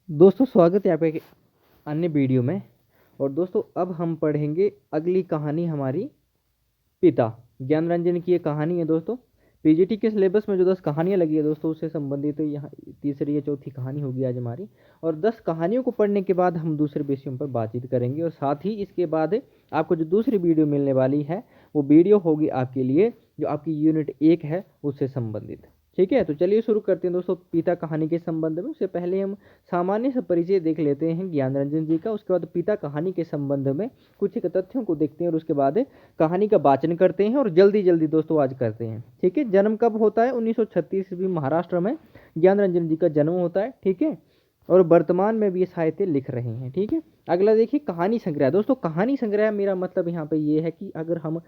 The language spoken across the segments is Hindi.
दोस्तों स्वागत है आपका एक अन्य वीडियो में। और दोस्तों अब हम पढ़ेंगे अगली कहानी हमारी पिता ज्ञान रंजन की। ये कहानी है दोस्तों पीजीटी के सिलेबस में जो 10 कहानियाँ लगी है दोस्तों उससे संबंधित तो यहाँ तीसरी या चौथी कहानी होगी आज हमारी। और 10 कहानियों को पढ़ने के बाद हम दूसरे विषयों पर बातचीत करेंगे और साथ ही इसके बाद आपको जो दूसरी वीडियो मिलने वाली है वो वीडियो होगी आपके लिए जो आपकी यूनिट 1 है उससे संबंधित। ठीक है, तो चलिए शुरू करते हैं दोस्तों पिता कहानी के संबंध में। उससे पहले हम सामान्य सा परिचय देख लेते हैं ज्ञान रंजन जी का। उसके बाद पिता कहानी के संबंध में कुछ एक तथ्यों को देखते हैं और उसके बाद कहानी का वाचन करते हैं और जल्दी जल्दी दोस्तों आज करते हैं। ठीक है, जन्म कब होता है? 1936 ईस्वी महाराष्ट्र में ज्ञान रंजन जी का जन्म होता है। ठीक है, और वर्तमान में भी ये साहित्य लिख रहे हैं। ठीक है, अगला देखिए कहानी संग्रह। दोस्तों कहानी संग्रह मेरा मतलब यहाँ पे ये है कि अगर हम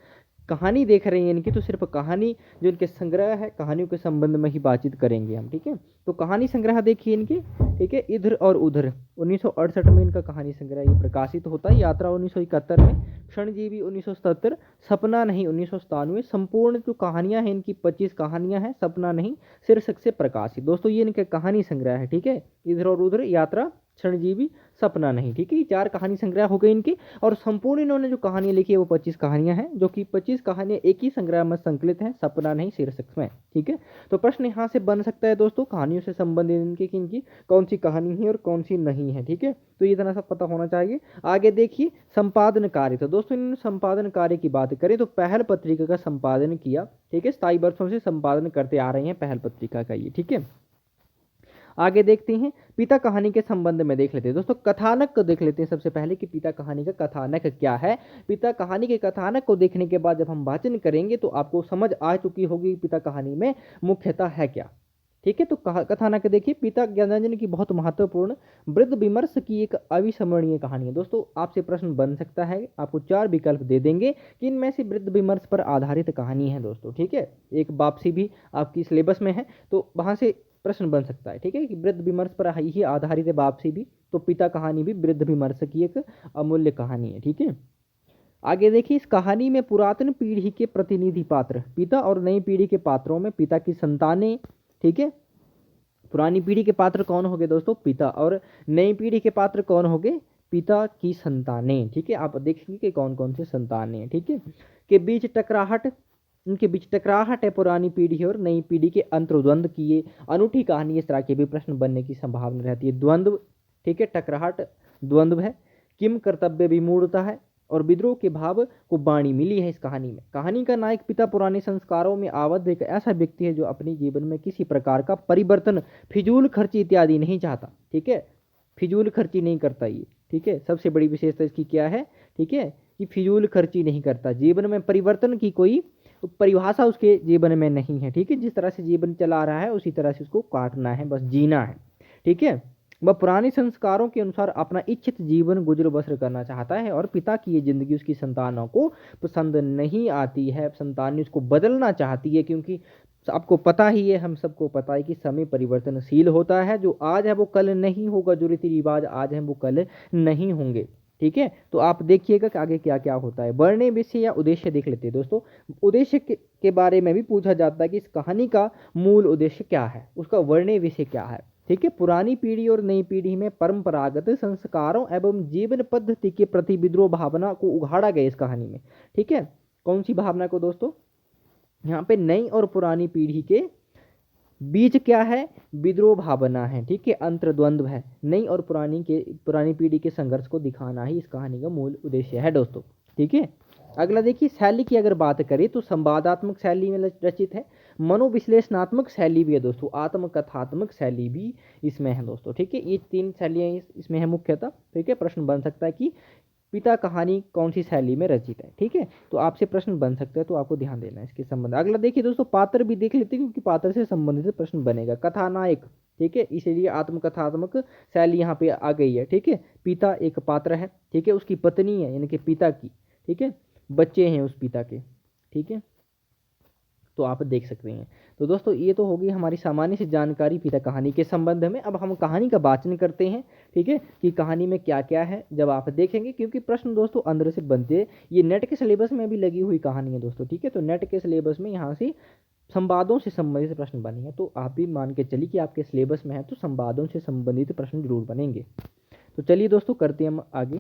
कहानी देख रहे हैं इनकी तो सिर्फ कहानी जो इनके संग्रह है कहानियों के संबंध में ही बातचीत करेंगे हम। ठीक है, तो कहानी संग्रह देखिए इनके। ठीक है, इधर और उधर 1968 में इनका कहानी संग्रह ये प्रकाशित होता है। यात्रा 1971 में, क्षणजीवी 1977, सपना नहीं 1997। संपूर्ण जो कहानियां हैं इनकी 25 कहानियां हैं, सपना नहीं शीर्षक से प्रकाशित। दोस्तों ये इनके कहानी संग्रह है। ठीक है, इधर और उधर, यात्रा, क्षणजीवी, सपना नहीं। ठीक है, ये 4 कहानी संग्रह हो गए इनके। और संपूर्ण इन्होंने जो कहानियां लिखी है वो 25 कहानियां हैं, जो कि 25 कहानियां एक ही संग्रह में संकलित हैं, सपना नहीं शीर्षक में। ठीक है, तो प्रश्न यहाँ से बन सकता है दोस्तों कहानियों से संबंधित इनकी कि इनकी कौन सी कहानी है और कौन सी नहीं है। ठीक है, तो ये इतना सा पता होना चाहिए। आगे देखिए संपादन कार्य। तो दोस्तों इन्होंने संपादन कार्य की बात करें तो पहल पत्रिका का संपादन किया। ठीक है, 27 वर्षों से संपादन करते आ रहे हैं पहल पत्रिका का ये। ठीक है, आगे देखते हैं पिता कहानी के संबंध में देख लेते हैं दोस्तों। कथानक को देख लेते हैं सबसे पहले कि पिता कहानी का कथानक क्या है। पिता कहानी के कथानक को देखने के बाद जब हम वाचन करेंगे तो आपको समझ आ चुकी होगी पिता कहानी में मुख्यतः है क्या। ठीक है, तो कथानक देखिए। पिता ज्ञानरंजन की बहुत महत्वपूर्ण वृद्ध विमर्श की एक अविस्मरणीय कहानी है। दोस्तों आपसे प्रश्न बन सकता है, आपको 4 विकल्प दे देंगे कि इनमें से वृद्ध विमर्श पर आधारित कहानी है दोस्तों। ठीक है, एक वापसी भी आपकी सिलेबस में है तो वहां से प्रश्न बन सकता है। ठीक है, कि वृद्ध विमर्श पर ही आधारित है वापसी भी, तो पिता कहानी भी वृद्ध विमर्श की एक अमूल्य कहानी है। ठीक है, आगे देखिए इस कहानी में पुरातन पीढ़ी के प्रतिनिधि पात्र पिता और नई पीढ़ी के पात्रों में पिता की संतानें। ठीक है, पुरानी पीढ़ी के पात्र कौन हो गए दोस्तों? पिता। और नई पीढ़ी के पात्र कौन हो गए? पिता की संतानें। ठीक है, आप देखेंगे कि कौन कौन से संतानें। ठीक है, के बीच टकराहट, उनके बीच टकराहट है पुरानी पीढ़ी और नई पीढ़ी के अंतर्द्वंद की ये अनूठी कहानी। इस तरह के भी प्रश्न बनने की संभावना रहती है। द्वंद्व, ठीक है, टकराहट द्वंद्व है। किम कर्तव्य विमूढ़ता है और विद्रोह के भाव को वाणी मिली है इस कहानी में। कहानी का नायक पिता पुराने संस्कारों में आबद्ध एक ऐसा व्यक्ति है जो अपने जीवन में किसी प्रकार का परिवर्तन, फिजूल खर्ची इत्यादि नहीं चाहता। ठीक है, फिजूल खर्ची नहीं करता ये। ठीक है, सबसे बड़ी विशेषता इसकी क्या है? ठीक है, कि फिजूल खर्ची नहीं करता, जीवन में परिवर्तन की कोई परिभाषा उसके जीवन में नहीं है। ठीक है, जिस तरह से जीवन चला रहा है उसी तरह से उसको काटना है, बस जीना है। ठीक है, वह पुराने संस्कारों के अनुसार अपना इच्छित जीवन गुजर बसर करना चाहता है और पिता की ये जिंदगी उसकी संतानों को पसंद नहीं आती है। संतान उसको बदलना चाहती है, क्योंकि आपको पता ही है, हम सबको पता है कि समय परिवर्तनशील होता है। जो आज है वो कल नहीं होगा, जो रीति रिवाज आज है वो कल नहीं होंगे। ठीक है, तो आप देखिएगा कि आगे क्या क्या होता है। वर्णीय विषय या उद्देश्य देख लेते हैं दोस्तों। उद्देश्य के बारे में भी पूछा जाता है कि इस कहानी का मूल उद्देश्य क्या है, उसका वर्णीय विषय क्या है। ठीक है, पुरानी पीढ़ी और नई पीढ़ी में परंपरागत संस्कारों एवं जीवन पद्धति के प्रति विद्रोह भावना को उघाड़ा गया इस कहानी में। ठीक है, कौन सी भावना को दोस्तों? यहाँ पे नई और पुरानी पीढ़ी के बीच क्या है? विद्रोह भावना है। ठीक है, अंतर्द्वंद्व है। नई और पुरानी पीढ़ी के संघर्ष को दिखाना ही इस कहानी का मूल उद्देश्य है दोस्तों। ठीक है, अगला देखिए शैली की अगर बात करें तो संवादात्मक शैली में रचित है, मनोविश्लेषणात्मक शैली भी है दोस्तों, आत्मकथात्मक शैली भी इसमें है दोस्तों। ठीक है, ये 3 शैलियाँ इसमें है मुख्यतः। ठीक है, प्रश्न बन सकता है कि पिता कहानी कौन सी शैली में रचित है। ठीक है, तो आपसे प्रश्न बन सकते हैं, तो आपको ध्यान देना है इसके संबंध। अगला देखिए दोस्तों पात्र भी देख लेते हैं, क्योंकि पात्र से संबंधित प्रश्न बनेगा। कथानायक, ठीक है, इसीलिए आत्मकथात्मक शैली यहाँ पे आ गई है। ठीक है, पिता एक पात्र है। ठीक है, उसकी पत्नी है यानी कि पिता की। ठीक है, बच्चे हैं उस पिता के। ठीक है, तो आप देख सकते हैं। तो दोस्तों ये तो होगी हमारी सामान्य सी जानकारी पिता कहानी के संबंध में। अब हम कहानी का वाचन करते हैं। ठीक है, कि कहानी में क्या क्या है जब आप देखेंगे, क्योंकि प्रश्न दोस्तों अंदर से बनते हैं। ये नेट के सिलेबस में भी लगी हुई कहानी है दोस्तों। ठीक है, तो नेट के सिलेबस में यहाँ से संवादों से संबंधित प्रश्न बने हैं, तो आप भी मान के चलिए कि आपके सिलेबस में है तो संवादों से संबंधित प्रश्न जरूर बनेंगे। तो चलिए दोस्तों करते हैं हम आगे।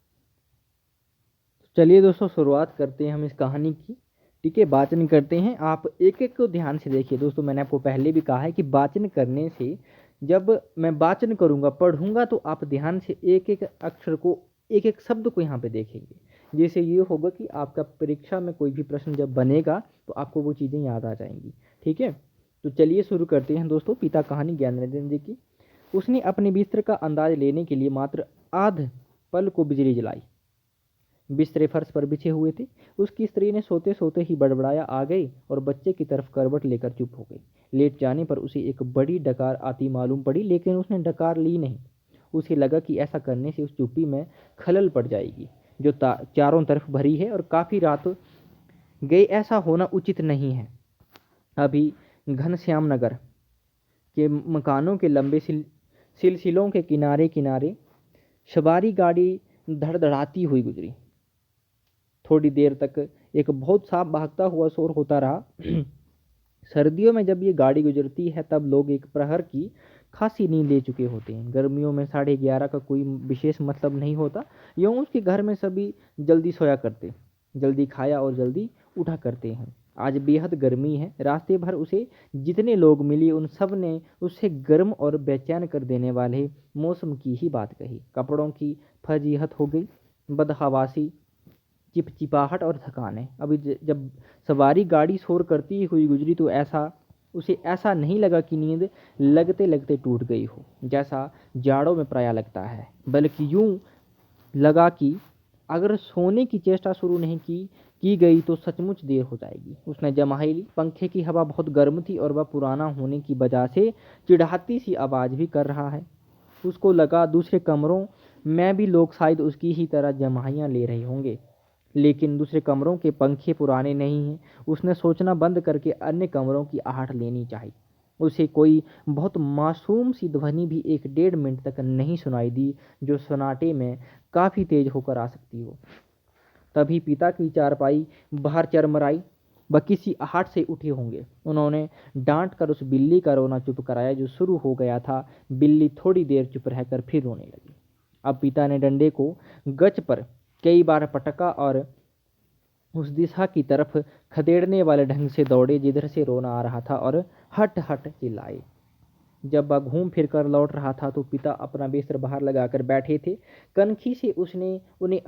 चलिए दोस्तों शुरुआत करते हैं हम इस कहानी की। ठीक है, वाचन करते हैं। आप एक एक को ध्यान से देखिए दोस्तों। मैंने आपको पहले भी कहा है कि वाचन करने से, जब मैं वाचन करूंगा पढ़ूंगा तो आप ध्यान से एक एक अक्षर को, एक एक शब्द को यहाँ पे देखेंगे। जैसे ये होगा कि आपका परीक्षा में कोई भी प्रश्न जब बनेगा तो आपको वो चीज़ें याद आ जाएंगी। ठीक है, तो चलिए शुरू करते हैं दोस्तों। पिता कहानी ज्ञानरंजन जी की। उसने अपने बिस्तर का अंदाज लेने के लिए मात्र आध पल को बिजली जलाई। बिस्तरे फर्श पर बिछे हुए थे। उसकी स्त्री ने सोते सोते ही बड़बड़ाया, आ गई, और बच्चे की तरफ करवट लेकर चुप हो गई। लेट जाने पर उसे एक बड़ी डकार आती मालूम पड़ी, लेकिन उसने डकार ली नहीं। उसे लगा कि ऐसा करने से उस चुप्पी में खलल पड़ जाएगी जो चारों तरफ भरी है, और काफी रात गई, ऐसा होना उचित नहीं है। अभी घनश्याम नगर के मकानों के लंबे सिलसिलों के किनारे किनारे सवारी गाड़ी धड़धड़ाती हुई गुजरी। थोड़ी देर तक एक बहुत साफ भागता हुआ शोर होता रहा। सर्दियों में जब ये गाड़ी गुजरती है तब लोग एक प्रहर की खासी नींद ले चुके होते हैं। गर्मियों में 11:30 का कोई विशेष मतलब नहीं होता। यूँ उसके घर में सभी जल्दी सोया करते, जल्दी खाया और जल्दी उठा करते हैं। आज बेहद गर्मी है। रास्ते भर उसे जितने लोग मिले उन सब ने उससे गर्म और बेचैन कर देने वाले मौसम की ही बात कही। कपड़ों की फजीहत हो गई, बदहवासी, चिपचिपाहट और थकान है। अभी जब सवारी गाड़ी शोर करती हुई गुजरी तो उसे ऐसा नहीं लगा कि नींद लगते लगते टूट गई हो, जैसा जाड़ों में प्रायः लगता है, बल्कि यूं लगा कि अगर सोने की चेष्टा शुरू नहीं की गई तो सचमुच देर हो जाएगी। उसने जमाई ली। पंखे की हवा बहुत गर्म थी और वह पुराना होने की वजह से चिढ़ाती सी आवाज़ भी कर रहा है। उसको लगा दूसरे कमरों में भी लोग शायद उसकी ही तरह जमाइयाँ ले रहे होंगे, लेकिन दूसरे कमरों के पंखे पुराने नहीं हैं। उसने सोचना बंद करके अन्य कमरों की आहट लेनी चाहिए। उसे कोई बहुत मासूम सी ध्वनि भी 1-1.5 मिनट तक नहीं सुनाई दी, जो सन्नाटे में काफ़ी तेज होकर आ सकती हो। तभी पिता की चारपाई बाहर चरमराई। वह किसी आहट से उठे होंगे। उन्होंने डांट कर उस बिल्ली का रोना चुप कराया जो शुरू हो गया था। बिल्ली थोड़ी देर चुप रहकर फिर रोने लगी। अब पिता ने डंडे को गच पर कई बार पटका और उस दिशा की तरफ खदेड़ने वाले ढंग से दौड़े जिधर से रोना आ रहा था, और हट हट चिल्लाए। जब वह घूम फिर कर लौट रहा था तो पिता अपना बिस्तर बाहर लगाकर बैठे थे। कनखी से उसने उन्हें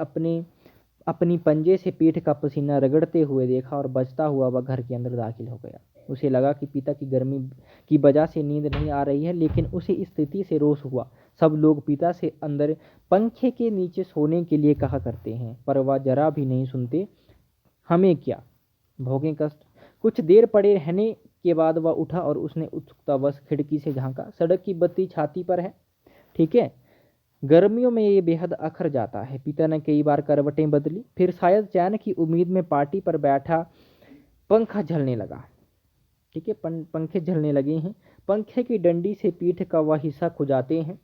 अपनी पंजे से पीठ का पसीना रगड़ते हुए देखा, और बचता हुआ वह घर के अंदर दाखिल हो गया। उसे लगा कि पिता की गर्मी की वजह से नींद नहीं आ रही है, लेकिन उसे इस स्थिति से रोष हुआ। सब लोग पिता से अंदर पंखे के नीचे सोने के लिए कहा करते हैं, पर वह जरा भी नहीं सुनते। हमें क्या, भोगें कष्ट। कुछ देर पड़े रहने के बाद वह उठा और उसने उत्सुकतावश खिड़की से झांका। सड़क की बत्ती छाती पर है। ठीक है, गर्मियों में ये बेहद अखर जाता है। पिता ने कई बार करवटें बदली, फिर शायद चैन की उम्मीद में पार्टी पर बैठा पंखा झलने लगा। ठीक है, पंखे झलने लगे हैं। पंखे की डंडी से पीठ का वह हिस्सा खुजाते हैं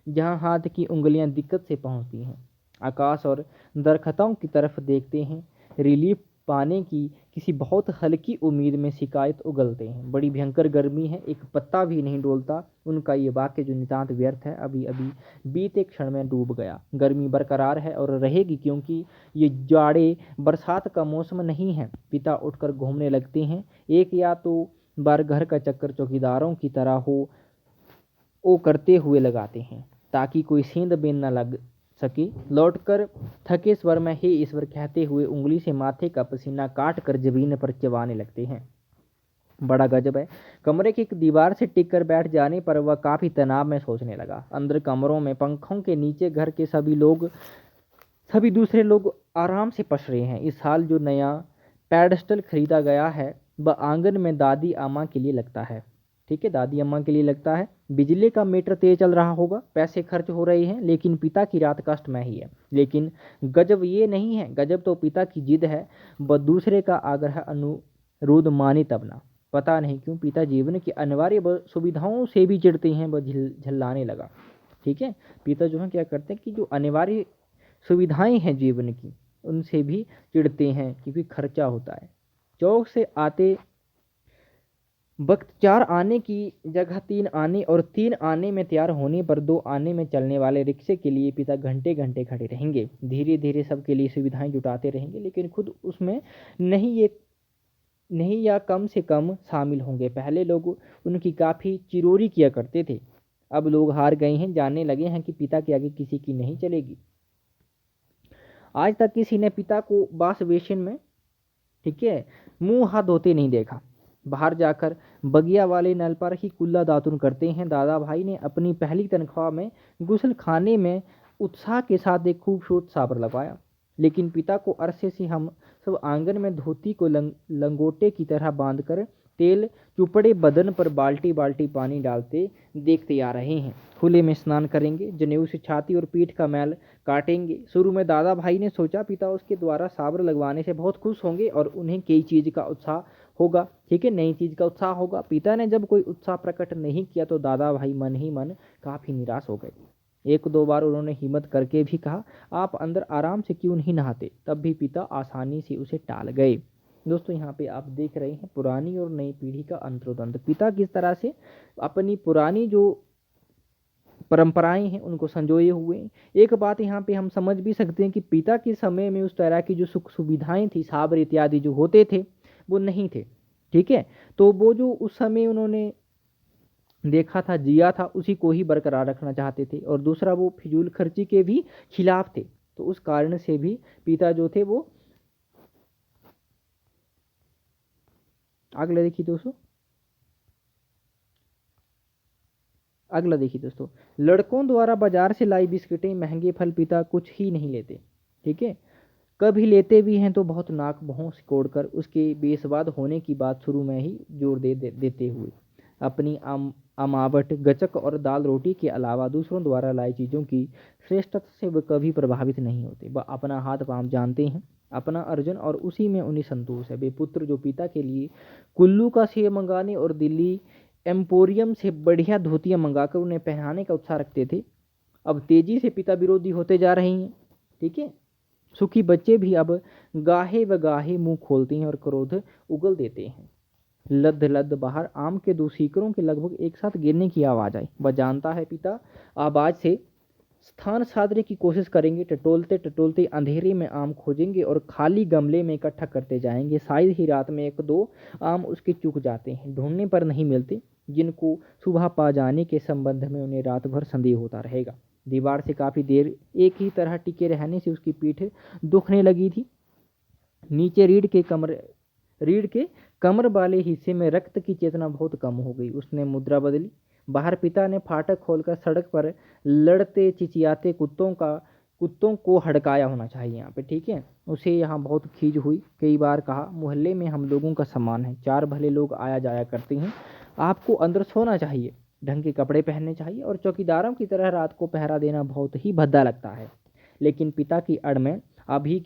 जहां हाथ की उंगलियां दिक्कत से पहुंचती हैं। आकाश और दरख्तों की तरफ देखते हैं। रिलीफ पाने की किसी बहुत हल्की उम्मीद में शिकायत उगलते हैं। बड़ी भयंकर गर्मी है, एक पत्ता भी नहीं डोलता। उनका ये वाक्य जो नितांत व्यर्थ है, अभी अभी बीते क्षण में डूब गया। गर्मी बरकरार है और रहेगी, क्योंकि ये जाड़े बरसात का मौसम नहीं है। पिता उठकर घूमने लगते हैं। एक या तो बार घर का चक्कर चौकीदारों की तरह वो करते हुए लगाते हैं, ताकि कोई सेंध बेन न लग सके। लौटकर थके स्वर में हे ईश्वर कहते हुए उंगली से माथे का पसीना काट कर जमीन पर चबाने लगते हैं। बड़ा गजब है। कमरे की एक दीवार से टिक कर बैठ जाने पर वह काफी तनाव में सोचने लगा। अंदर कमरों में पंखों के नीचे घर के सभी दूसरे लोग आराम से पस रहे हैं। इस साल जो नया पैडस्टल खरीदा गया है वह आंगन में दादी अम्मा के लिए लगता है। ठीक है, दादी अम्मा के लिए लगता है। बिजली का मीटर तेज चल रहा होगा, पैसे खर्च हो रहे हैं, लेकिन पिता की रात कष्ट में ही है। लेकिन गजब ये नहीं है, गजब तो पिता की जिद है। वह दूसरे का आग्रह अनुरोध माने तब ना। पता नहीं क्यों पिता जीवन की अनिवार्य सुविधाओं से भी चिढ़ते हैं। वह झल्लाने लगा। ठीक है, पिता जो है क्या करते हैं कि जो अनिवार्य सुविधाएं हैं जीवन की, उनसे भी चिढ़ते हैं, क्योंकि खर्चा होता है। चौक से आते वक्त 4 आने की जगह 3 आने और 3 आने में तैयार होने पर 2 आने में चलने वाले रिक्शे के लिए पिता घंटे घंटे खड़े रहेंगे। धीरे धीरे सबके लिए सुविधाएं जुटाते रहेंगे, लेकिन खुद उसमें नहीं या कम से कम शामिल होंगे। पहले लोग उनकी काफ़ी चिरोरी किया करते थे, अब लोग हार गए हैं, जानने लगे हैं कि पिता के आगे किसी की नहीं चलेगी। आज तक किसी ने पिता को बास बेसिन में, ठीक है, मुंह हाथ धोते नहीं देखा। बाहर जाकर बगिया वाले नल पर ही कुल्ला दातुन करते हैं। दादा भाई ने अपनी पहली तनख्वाह में गुसल खाने में उत्साह के साथ एक खूबसूरत साबर लगवाया, लेकिन पिता को अरसे से हम सब आंगन में धोती को लंगोटे की तरह बांधकर तेल चुपड़े बदन पर बाल्टी बाल्टी पानी डालते देखते आ रहे हैं। खुले में स्नान करेंगे, जनेऊ से छाती और पीठ का मैल काटेंगे। शुरू में दादा भाई ने सोचा पिता उसके द्वारा साबर लगवाने से बहुत खुश होंगे और उन्हें कई चीज़ का उत्साह होगा, ठीक है, नई चीज़ का उत्साह होगा। पिता ने जब कोई उत्साह प्रकट नहीं किया तो दादा भाई मन ही मन काफ़ी निराश हो गए। 1-2 बार उन्होंने हिम्मत करके भी कहा, आप अंदर आराम से क्यों नहीं नहाते, तब भी पिता आसानी से उसे टाल गए। दोस्तों यहाँ पे आप देख रहे हैं पुरानी और नई पीढ़ी का अंतरोदंत। पिता किस तरह से अपनी पुरानी जो परंपराएं हैं उनको संजोए हुए। एक बात यहाँ पे हम समझ भी सकते हैं कि पिता के समय में उस तरह की जो सुख सुविधाएं थी, साबर इत्यादि जो होते थे, वो नहीं थे, ठीक है। तो वो जो उस समय उन्होंने देखा था, जिया था, उसी को ही बरकरार रखना चाहते थे। और दूसरा, वो फिजूल खर्ची के भी खिलाफ थे। तो उस कारण से भी पिता जो थे वो, अगला देखिए दोस्तों, अगला देखिए दोस्तों, लड़कों द्वारा बाजार से लाई बिस्किटें, महंगे फल पिता कुछ ही नहीं लेते, ठीक है। कभी लेते भी हैं तो बहुत नाक भौं सिकोड़कर उसके बेस्वाद होने की बात शुरू में ही जोर देते हुए। अपनी अमावट, गचक और दाल रोटी के अलावा दूसरों द्वारा लाई चीज़ों की श्रेष्ठता से वे कभी प्रभावित नहीं होते। वह अपना हाथ पांव जानते हैं, अपना अर्जन, और उसी में उन्हें संतोष है। वे पुत्र जो पिता के लिए कुल्लू का सेब मंगाने और दिल्ली एम्पोरियम से बढ़िया धोतियाँ मंगाकर उन्हें पहनाने का उत्साह रखते थे, अब तेजी से पिता विरोधी होते जा रहे हैं, ठीक है। सुखी बच्चे भी अब गाहे व गाहे मुंह खोलते हैं और क्रोध उगल देते हैं। लद लद बाहर आम के 2 सीकरों के लगभग एक साथ गिरने की आवाज़ आई। वह जानता है पिता आवाज़ से स्थान साधने की कोशिश करेंगे। टटोलते टटोलते अंधेरे में आम खोजेंगे और खाली गमले में इकट्ठा करते जाएंगे। शायद ही रात में 1-2 आम उसके चूक जाते हैं, ढूंढने पर नहीं मिलते, जिनको सुबह पा जाने के संबंध में उन्हें रात भर संदेह होता रहेगा। दीवार से काफ़ी देर एक ही तरह टिके रहने से उसकी पीठ दुखने लगी थी। नीचे रीढ़ के कमर वाले हिस्से में रक्त की चेतना बहुत कम हो गई। उसने मुद्रा बदली। बाहर पिता ने फाटक खोलकर सड़क पर लड़ते चिचियाते कुत्तों को हड़काया होना चाहिए यहाँ पे, ठीक है। उसे यहाँ बहुत खीज हुई। कई बार कहा, मोहल्ले में हम लोगों का सम्मान है, 4 भले लोग आया जाया करते हैं, आपको अंदर सोना चाहिए, ढंग के कपड़े पहनने चाहिए, और चौकीदारों की तरह रात को पहरा देना बहुत ही भद्दा लगता है। लेकिन पिता की अड़ में अभी,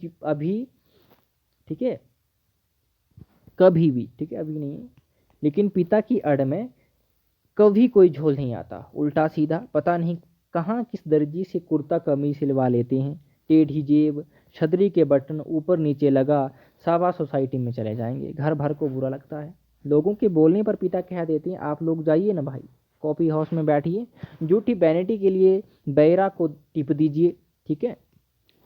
ठीक है, कभी भी, ठीक है, अभी नहीं, लेकिन पिता की अड़ में कभी कोई झोल नहीं आता। उल्टा सीधा, पता नहीं कहाँ किस दर्जी से कुर्ता कमीज सिलवा लेते हैं, टेढ़ी जेब, छतरी के बटन ऊपर नीचे लगा, सावा सोसाइटी में चले जाएंगे। घर भर को बुरा लगता है। लोगों के बोलने पर पिता कह देते हैं, आप लोग जाइए ना भाई, कॉफ़ी हाउस में बैठिए, झूठी वैनिटी के लिए बैरा को टिप दीजिए, ठीक है।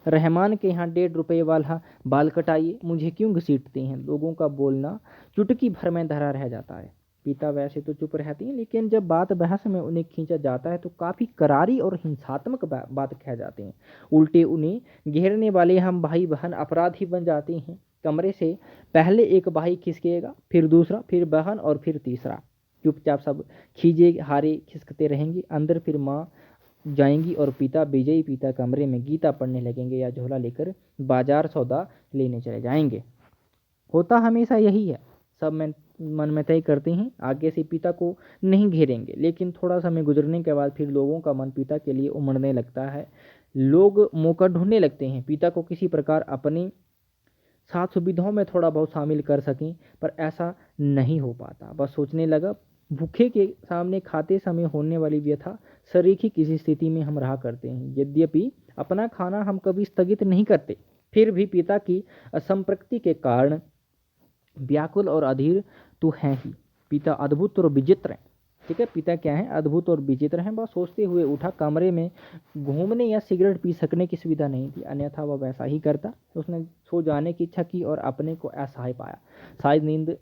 रहमान के यहाँ 1.5 रुपये वाला बाल कटाइए, मुझे क्यों घसीटते हैं। लोगों का बोलना चुटकी भर में धरा रह जाता है। पिता वैसे तो चुप रहती हैं, लेकिन जब बात बहस में उन्हें खींचा जाता है तो काफ़ी करारी और हिंसात्मक बात कह जाते हैं। उल्टे उन्हें घेरने वाले हम भाई बहन अपराधी बन जाते हैं। कमरे से पहले एक भाई खिसकेगा, फिर दूसरा, फिर बहन और फिर तीसरा। चुपचाप सब खींचे हारे खिसकते रहेंगे। अंदर फिर माँ जाएंगी और पिता, विजयी पिता, कमरे में गीता पढ़ने लगेंगे या झोला लेकर बाजार सौदा लेने चले जाएंगे। होता हमेशा यही है। सब मन में तय करते हैं आगे से पिता को नहीं घेरेंगे, लेकिन थोड़ा समय गुजरने के बाद फिर लोगों का मन पिता के लिए उमड़ने लगता है। लोग मौका ढूंढने लगते हैं पिता को किसी प्रकार अपनी साथ सुविधाओं में थोड़ा बहुत शामिल कर सकें, पर ऐसा नहीं हो पाता। बस सोचने लगा, भूखे के सामने खाते समय होने वाली व्यथा सरीखी किसी स्थिति में हम रहा करते हैं। यद्यपि अपना खाना हम कभी स्थगित नहीं करते, फिर भी पिता की असंप्रक्ति के कारण व्याकुल और अधीर तो हैं ही। पिता अद्भुत और विचित्र हैं। ठीक है, पिता क्या है, अद्भुत और विचित्र हैं। वह सोचते हुए उठा, कमरे में घूमने या सिगरेट पी सकने की सुविधा नहीं थी, अन्यथा वह वैसा ही करता। उसने सो जाने की इच्छा की और अपने को असहाय पाया। शायद नींद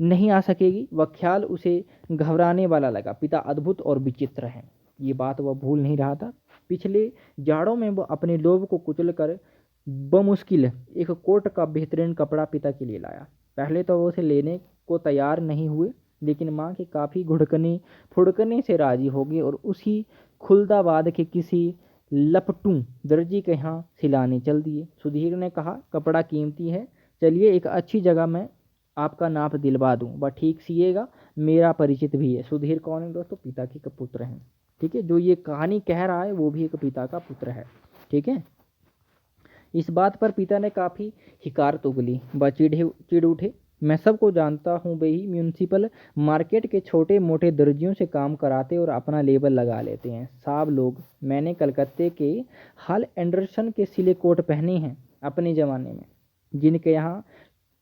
नहीं आ सकेगी, वह ख्याल उसे घबराने वाला लगा। पिता अद्भुत और विचित्र हैं, ये बात वह भूल नहीं रहा था। पिछले जाड़ों में वह अपने लोभ को कुचल कर बमुश्किल एक कोट का बेहतरीन कपड़ा पिता के लिए लाया। पहले तो वो उसे लेने को तैयार नहीं हुए, लेकिन माँ के काफ़ी घुड़कने फुड़कने से राजी हो गए और उसी खुलदाबाद के किसी लपटू दर्जी के यहाँ सिलाने चल दिए। सुधीर ने कहा, कपड़ा कीमती है, चलिए एक अच्छी जगह मैं आपका नाप दिलवा दूं, वह ठीक सिएगा, मेरा परिचित भी है। सुधीर कौन है दोस्तों, पिता के पुत्र हैं। ठीक है, जो ये कहानी कह रहा है वो भी एक पिता का पुत्र है। ठीक है, इस बात पर पिता ने काफ़ी हिकारत उगली। वह चिढ़ उठे, मैं सबको जानता हूँ, वही म्यूनसिपल मार्केट के छोटे मोटे दर्जियों से काम कराते और अपना लेबल लगा लेते हैं। साहब लोग, मैंने कलकत्ते के हाल एंडरसन के सिले कोट पहने हैं अपने ज़माने में, जिनके यहाँ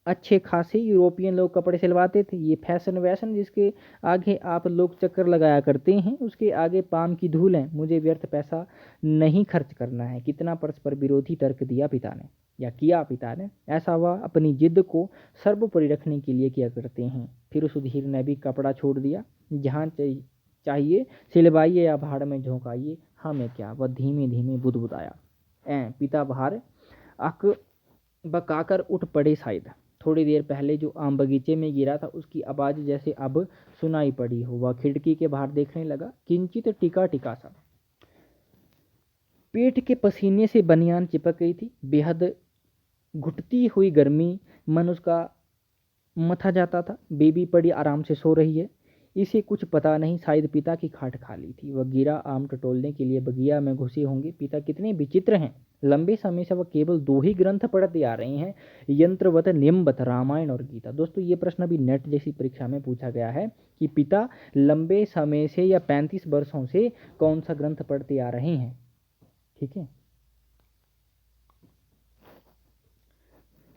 अच्छे खासे यूरोपियन लोग कपड़े सिलवाते थे। ये फैशन वैशन जिसके आगे आप लोग चक्कर लगाया करते हैं, उसके आगे पाम की धूल है। मुझे व्यर्थ पैसा नहीं खर्च करना है। कितना परस्पर विरोधी तर्क दिया पिता ने, या किया पिता ने। ऐसा वह अपनी जिद को सर्वोपरि रखने के लिए किया करते हैं। फिर सुधीर ने भी कपड़ा छोड़ दिया। जहाँ चाहिए सिलवाइए या भाड़ में झोंकाइए, हमें क्या, वह धीमे धीमे बुदबुदाया। पिता बाहर अक बकाकर उठ पड़े। शायद थोड़ी देर पहले जो आम बगीचे में गिरा था उसकी आवाज़ जैसे अब सुनाई पड़ी हो। वह खिड़की के बाहर देखने लगा। किंचित टिका टिका सा, पेट के पसीने से बनियान चिपक गई थी। बेहद घुटती हुई गर्मी मन उसका मथा जाता था। बेबी पड़ी आराम से सो रही है, इसे कुछ पता नहीं, शायद पिता की खाट खाली थी। वह गिरा आम टटोलने के लिए बगिया में घुसे होंगे। पिता कितने विचित्र हैं। लंबे समय से वह केवल 2 ही ग्रंथ पढ़ते आ रहे हैं, यंत्रवत निम्बत, रामायण और गीता। दोस्तों ये प्रश्न अभी नेट जैसी परीक्षा में पूछा गया है कि पिता लंबे समय से या 35 वर्षों से कौन सा ग्रंथ पढ़ते आ रहे हैं। ठीक है,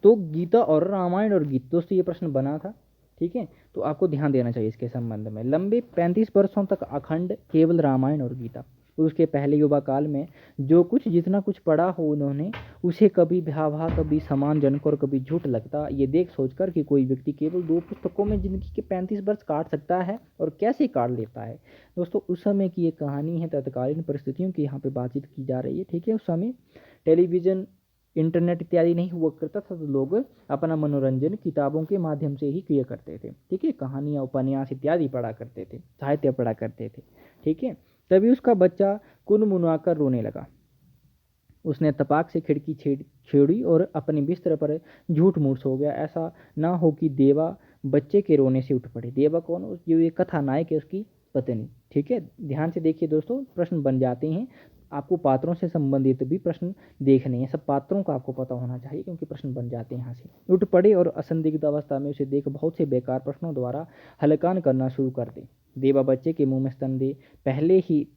तो गीता और रामायण और गीता। दोस्तों ये प्रश्न बना था। ठीक है, तो आपको ध्यान देना चाहिए इसके संबंध में। लंबे 35 वर्षों तक अखंड केवल रामायण और गीता। उसके पहले युवा काल में जो कुछ जितना कुछ पढ़ा हो उन्होंने, उसे कभी भयावह, कभी सम्मानजनक और कभी झूठ लगता। ये देख सोचकर कि कोई व्यक्ति केवल 2 पुस्तकों में जिंदगी के 35 वर्ष काट सकता है और कैसे काट लेता है। दोस्तों उस समय की ये कहानी है, तत्कालीन परिस्थितियों की यहाँ पे बातचीत की जा रही है। ठीक है, उस समय टेलीविज़न, इंटरनेट इत्यादि नहीं हुआ करता था, तो लोग अपना मनोरंजन किताबों के माध्यम से ही किया करते थे। ठीक है, कहानियाँ, उपन्यास इत्यादि पढ़ा करते थे, साहित्य पढ़ा करते थे। ठीक है, तभी उसका बच्चा कुनमुनाकर रोने लगा। उसने तपाक से खिड़की छेड़ी और अपने बिस्तर पर झूठ मूठ सो गया। ऐसा ना हो कि देवा बच्चे के रोने से उठ पड़े। देवा कौन, जो ये कथा नायक है उसकी पत्नी। ठीक है, ध्यान से देखिए दोस्तों, प्रश्न बन जाते हैं। आपको पात्रों से संबंधित भी प्रश्न देखने हैं, सब पात्रों का आपको पता होना चाहिए क्योंकि प्रश्न बन जाते हैं यहाँ से। उठ पड़े और असंदिग्ध अवस्था में उसे देख बहुत से बेकार प्रश्नों द्वारा हलकान करना शुरू कर दे। देवा बच्चे के मुंह में स्तन दे पहले ही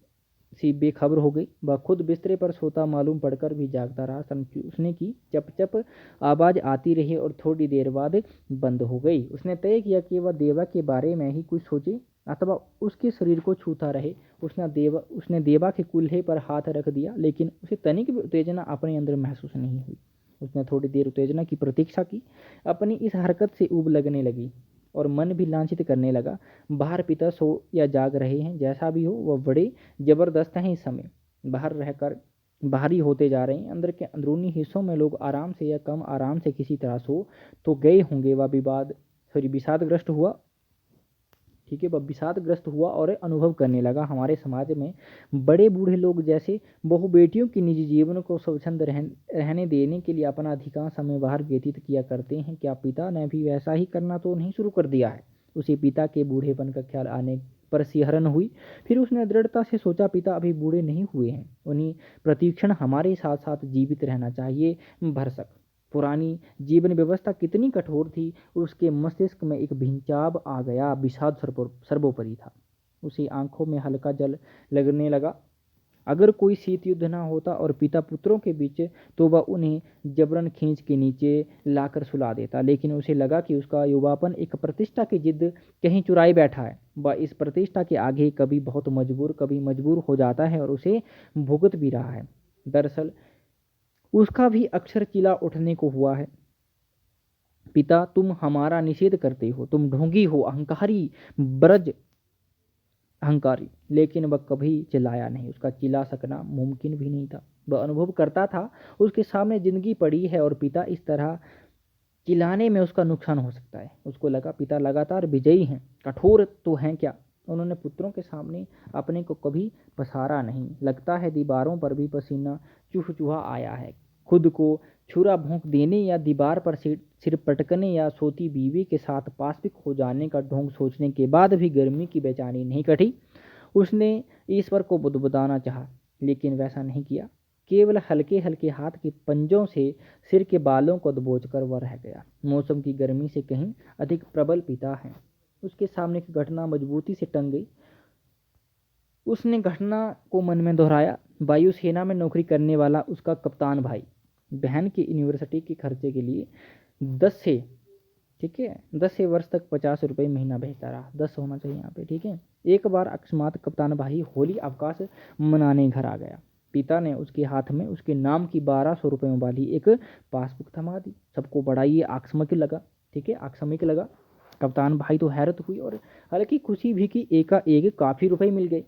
सी बेखबर हो गई। वह खुद बिस्तरे पर सोता मालूम पड़कर भी जागता रहा। उसने की चप चप आवाज़ आती रही और थोड़ी देर बाद बंद हो गई। उसने तय किया कि वह देवा के बारे में ही कुछ सोचे अथवा उसके शरीर को छूता रहे। उसने देवा के कूल्हे पर हाथ रख दिया, लेकिन उसे तनिक भी उत्तेजना अपने अंदर महसूस नहीं हुई। उसने थोड़ी देर उत्तेजना की प्रतीक्षा की। अपनी इस हरकत से ऊब लगने लगी और मन भी लांछित करने लगा। बाहर पिता सो या जाग रहे हैं, जैसा भी हो वह बड़े जबरदस्त हैं। इस समय बाहर रहकर बाहरी होते जा रहे हैं। अंदर के अंदरूनी हिस्सों में लोग आराम से या कम आराम से किसी तरह सो तो गए होंगे। वह विषादग्रस्त हुआ। ठीक है, वह विषादग्रस्त हुआ और अनुभव करने लगा, हमारे समाज में बड़े बूढ़े लोग जैसे बहु बेटियों की निजी जीवन को स्वच्छंद रहने देने के लिए अपना अधिकांश समय बाहर व्यतीत किया करते हैं, क्या पिता ने भी वैसा ही करना तो नहीं शुरू कर दिया है। उसे पिता के बूढ़ेपन का ख्याल आने पर सिहरन हुई। फिर उसने दृढ़ता से सोचा, पिता अभी बूढ़े नहीं हुए हैं, उन्हीं प्रतिक्षण हमारे साथ साथ जीवित रहना चाहिए। भरसक पुरानी जीवन व्यवस्था कितनी कठोर थी, उसके मस्तिष्क में एक भिंचाव आ गया। विषाद सर्वोपरि था। उसे आंखों में हल्का जल लगने लगा। अगर कोई शीत युद्ध ना होता और पिता पुत्रों के बीच, तो वह उन्हें जबरन खींच के नीचे लाकर सुला देता, लेकिन उसे लगा कि उसका युवापन एक प्रतिष्ठा की जिद कहीं चुराई बैठा है। वह इस प्रतिष्ठा के आगे कभी मजबूर हो जाता है और उसे भुगत भी रहा है। दरअसल उसका भी अक्षर चिल्ला उठने को हुआ है, पिता तुम हमारा निषेध करते हो, तुम ढोंगी हो, अहंकारी। लेकिन वह कभी चिल्लाया नहीं, उसका चिल्ला सकना मुमकिन भी नहीं था। वह अनुभव करता था उसके सामने जिंदगी पड़ी है और पिता इस तरह चिल्लाने में उसका नुकसान हो सकता है। उसको लगा पिता लगातार विजयी हैं, कठोर तो हैं क्या, उन्होंने पुत्रों के सामने अपने को कभी पसारा नहीं। लगता है दीवारों पर भी पसीना चूहा आया है। खुद को छुरा भोंक देने या दीवार पर सिर पटकने या सोती बीवी के साथ पाशविक हो जाने का ढोंग सोचने के बाद भी गर्मी की बेचैनी नहीं कटी। उसने ईश्वर को बुदबुदाना चाहा, लेकिन वैसा नहीं किया। केवल हल्के हल्के हाथ के पंजों से सिर के बालों को दबोचकर वह रह गया। मौसम की गर्मी से कहीं अधिक प्रबल पिता है। उसके सामने की घटना मजबूती से टंग गई। उसने घटना को मन में दोहराया। वायुसेना में नौकरी करने वाला उसका कप्तान भाई बहन की यूनिवर्सिटी के खर्चे के लिए 10 से वर्ष तक 50 रुपये महीना भेजता रहा। 10 होना चाहिए यहाँ पे, ठीक है। एक बार अकस्मात कप्तान भाई होली अवकाश मनाने घर आ गया। पिता ने उसके हाथ में उसके नाम की 1200 रुपयों वाली एक पासबुक थमा दी। सबको बड़ा ये आकस्मिक लगा, ठीक है, आकस्मिक लगा। कप्तान भाई तो हैरत हुई और हल्की खुशी भी कि एकाएक काफ़ी रुपए मिल गए,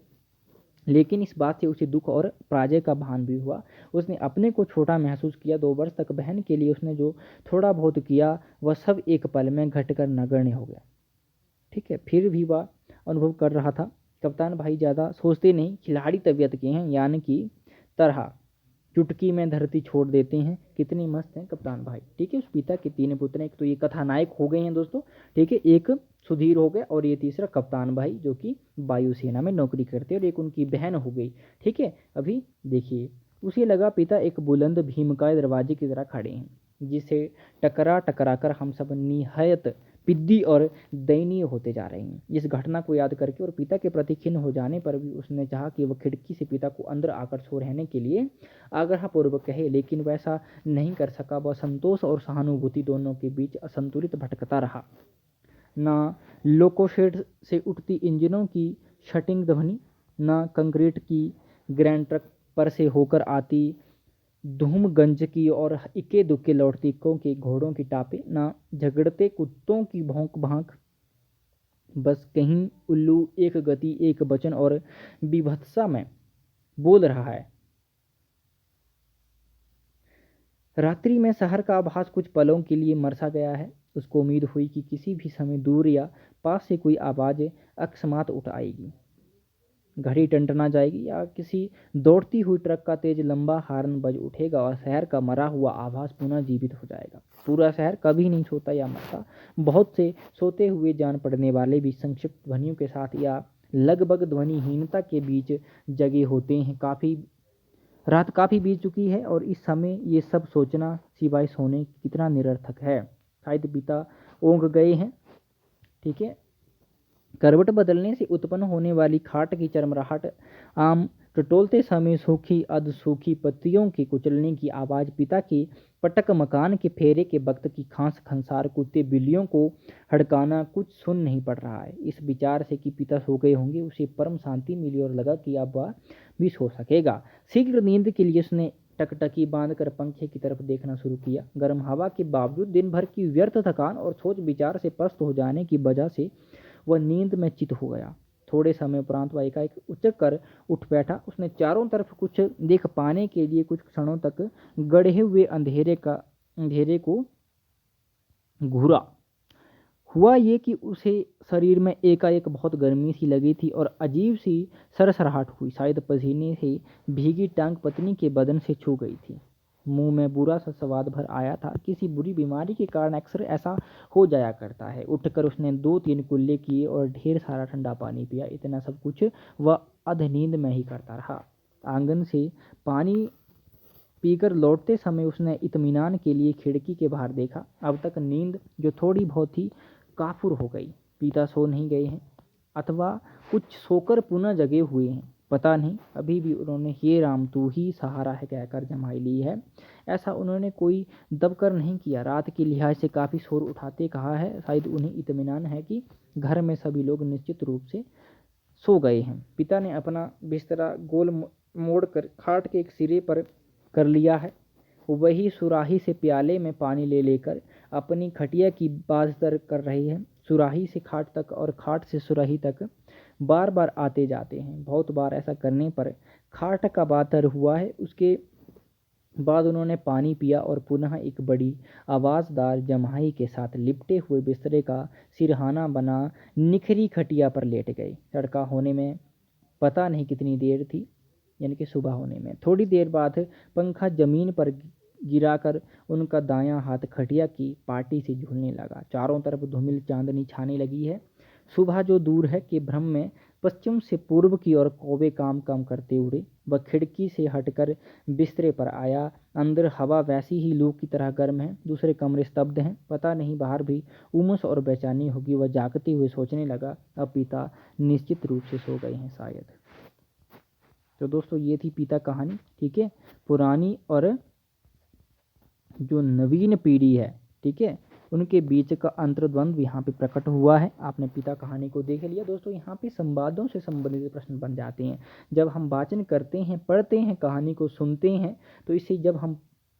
लेकिन इस बात से उसे दुख और पराजय का भान भी हुआ। उसने अपने को छोटा महसूस किया। 2 वर्ष तक बहन के लिए उसने जो थोड़ा बहुत किया वह सब एक पल में घटकर नगण्य हो गया, ठीक है। फिर भी वह अनुभव कर रहा था, कप्तान भाई ज़्यादा सोचते नहीं, खिलाड़ी तबीयत के हैं, यानी कि तरह चुटकी में धरती छोड़ देते हैं। कितनी मस्त है कप्तान भाई, ठीक है। उस पिता के 3 पुत्र हैं। एक तो ये कथानायक हो गए हैं दोस्तों, ठीक है, एक सुधीर हो गया और ये तीसरा कप्तान भाई जो कि वायुसेना में नौकरी करते हैं, और एक उनकी बहन हो गई, ठीक है। अभी देखिए, उसे लगा पिता एक बुलंद भीमकाय दरवाजे की तरह खड़े हैं, जिसे टकरा टकरा कर हम सब निहायत पिद्दी और दयनीय होते जा रहे हैं। इस घटना को याद करके और पिता के प्रति खिन्न हो जाने पर भी उसने चाहा कि वह खिड़की से पिता को अंदर आकर सो रहने के लिए आग्रहपूर्वक कहे, लेकिन वैसा नहीं कर सका। वह संतोष और सहानुभूति दोनों के बीच असंतुलित भटकता रहा। ना लोकोशेड से उठती इंजनों की शटिंग ध्वनि, ना कंक्रीट की ग्रैंड ट्रक पर से होकर आती धूमगंज की और इक्के दुक्के लौटती के घोड़ों की टापे, ना झगड़ते कुत्तों की भौंक भांक। बस कहीं उल्लू एक गति, एक वचन और विभत्सा में बोल रहा है। रात्रि में शहर का आभास कुछ पलों के लिए मरसा गया है। उसको उम्मीद हुई कि किसी भी समय दूर या पास से कोई आवाज़ अकस्मात उठ आएगी, घड़ी टंटना जाएगी या किसी दौड़ती हुई ट्रक का तेज लंबा हार्न बज उठेगा और शहर का मरा हुआ आभास पुनः जीवित हो जाएगा। पूरा शहर कभी नहीं सोता या मरता। बहुत से सोते हुए जान पड़ने वाले भी संक्षिप्त ध्वनियों के साथ या लगभग ध्वनिहीनता के बीच जगे होते हैं। रात काफ़ी बीत चुकी है और इस समय ये सब सोचना सिवाय सोने कितना निरर्थक है। शायद पिता ऊँघ गए हैं, ठीक है। करवट बदलने से उत्पन्न होने वाली खाट की चरमराहट, आम टटोलते समय सूखी अधसूखी पत्तियों के कुचलने की आवाज़, पिता के पटक मकान के फेरे के वक्त की खांस खंसार, कुत्ते बिल्लियों को हड़काना, कुछ सुन नहीं पड़ रहा है। इस विचार से कि पिता सो गए होंगे उसे परम शांति मिली और लगा कि अब वह भी सो सकेगा। शीघ्र नींद के लिए उसने टकटकी बांधकर पंखे की तरफ देखना शुरू किया। गर्म हवा के बावजूद दिन भर की व्यर्थ थकान और सोच विचार से पस्त हो जाने की वजह से वह नींद में चित हो गया। थोड़े समय उपरांत वह एकाएक उचक कर उठ बैठा। उसने चारों तरफ कुछ देख पाने के लिए कुछ क्षणों तक गढ़े हुए अंधेरे को घूरा। हुआ ये कि उसे शरीर में एकाएक बहुत गर्मी सी लगी थी और अजीब सी सरसराहट हुई। शायद पसीने से भीगी टांग पत्नी के बदन से छू गई थी। मुंह में बुरा सा स्वाद भर आया था। किसी बुरी बीमारी के कारण अक्सर ऐसा हो जाया करता है। उठकर उसने 2-3 कुल्ले किए और ढेर सारा ठंडा पानी पिया। इतना सब कुछ वह अधनींद में ही करता रहा। आंगन से पानी पीकर लौटते समय उसने इत्मीनान के लिए खिड़की के बाहर देखा। अब तक नींद जो थोड़ी बहुत थी काफुर हो गई। पिता सो नहीं गए हैं अथवा कुछ सोकर पुनः जगे हुए हैं। पता नहीं अभी भी उन्होंने हे राम तू ही सहारा है कहकर जमाई ली है। ऐसा उन्होंने कोई दबकर नहीं किया। रात के लिहाज से काफ़ी शोर उठाते कहा है। शायद उन्हें इत्मीनान है कि घर में सभी लोग निश्चित रूप से सो गए हैं। पिता ने अपना बिस्तरा गोल मोड़ कर खाट के एक सिरे पर कर लिया है। वही सुराही से प्याले में पानी ले लेकर अपनी खटिया की बाज दर कर रही है। सुराही से खाट तक और खाट से सुराही तक बार बार आते जाते हैं। बहुत बार ऐसा करने पर खाट का बातर हुआ है। उसके बाद उन्होंने पानी पिया और पुनः एक बड़ी आवाज़दार जम्हाई के साथ लिपटे हुए बिस्तरे का सिरहाना बना निखरी खटिया पर लेट गए। तड़का होने में पता नहीं कितनी देर थी, यानी कि सुबह होने में। थोड़ी देर बाद पंखा जमीन पर गिराकर उनका दायां हाथ खटिया की पाटी से झूलने लगा। चारों तरफ धूमिल चांदनी छाने लगी है। सुबह जो दूर है के भ्रम में पश्चिम से पूर्व की ओर कौवे काम काम करते उड़े। वह खिड़की से हटकर बिस्तरे पर आया। अंदर हवा वैसी ही लू की तरह गर्म है। दूसरे कमरे स्तब्ध हैं। पता नहीं बाहर भी उमस और बेचैनी होगी। वह जागते हुए सोचने लगा, अब पिता निश्चित रूप से सो गए हैं शायद। तो दोस्तों ये थी पिता कहानी। ठीक है, पुरानी और जो नवीन पीढ़ी है, ठीक है, उनके बीच का अंतर्द्वंद यहाँ पे प्रकट हुआ है। आपने पिता कहानी को देख लिया। दोस्तों यहाँ पे संवादों से संबंधित प्रश्न बन जाते हैं। जब हम वाचन करते हैं, पढ़ते हैं, कहानी को सुनते हैं, तो इससे जब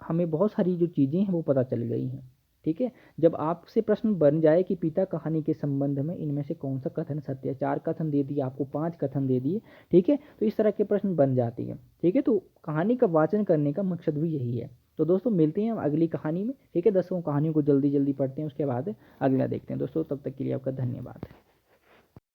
हमें बहुत सारी जो चीज़ें हैं वो पता चल गई हैं। ठीक है, जब आपसे प्रश्न बन जाए कि पिता कहानी के संबंध में इनमें से कौन सा कथन सत्य है, 4 कथन दे दिए आपको, 5 कथन दे दिए, ठीक है, तो इस तरह के प्रश्न बन जाते हैं। ठीक है, तो कहानी का वाचन करने का मकसद भी यही है। तो दोस्तों मिलते हैं हम अगली कहानी में। ठीक है, 10 कहानियों को जल्दी जल्दी पढ़ते हैं, उसके बाद अगला देखते हैं। दोस्तों तब तक के लिए आपका धन्यवाद।